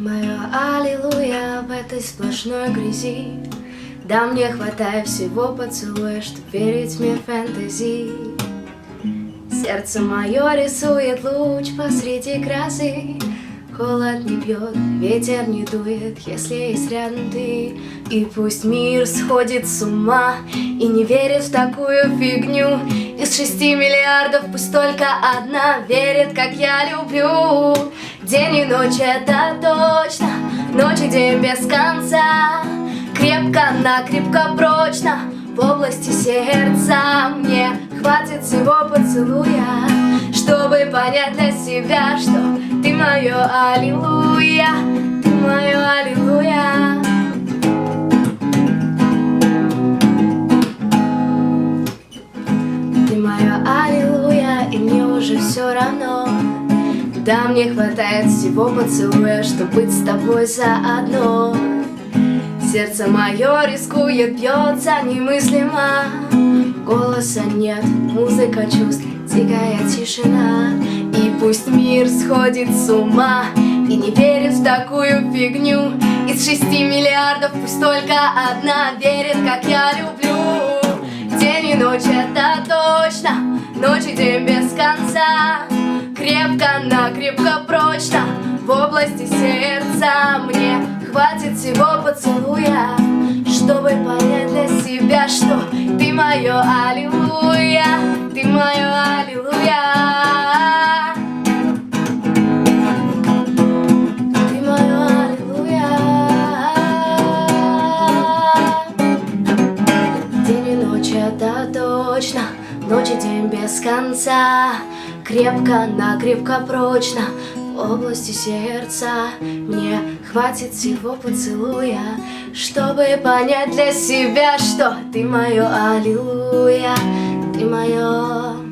мое аллилуйя в этой сплошной грязи. Да, мне хватает всего поцелуя, чтоб верить в мир фэнтези. Сердце мое рисует луч посреди грозы. Холод не бьет, ветер не дует, если есть рядом ты. И пусть мир сходит с ума и не верит в такую фигню. Из 6 миллиардов пусть только одна верит, как я люблю. День и ночь это точно, ночь и день без конца. Крепко-накрепко прочно в области сердца. Мне хватит всего поцелуя, чтобы понять для себя, что ты мое аллилуйя, ты мое аллилуйя. Ты мое аллилуйя, и мне уже все равно. Да, мне хватает всего поцелуя, чтобы быть с тобой заодно. Сердце мое рискует, бьется немыслимо. Голоса нет, музыка чувств, дикая тишина. И пусть мир сходит с ума и не верит в такую фигню. Из 6 миллиардов пусть только одна верит, как я люблю. День и ночь это точно, ночь и день без конца. Крепко-накрепко прочно в области сердца. Мне хватит всего поцелуя, чтобы понять для себя, что ты мое аллилуйя, ты мое аллилуйя. Ты мое аллилуйя. День и ночь это точно, ночь и день без конца. Крепко-накрепко прочно в области сердца. Мне хватит всего поцелуя, чтобы понять для себя, что ты мое аллилуйя, ты мое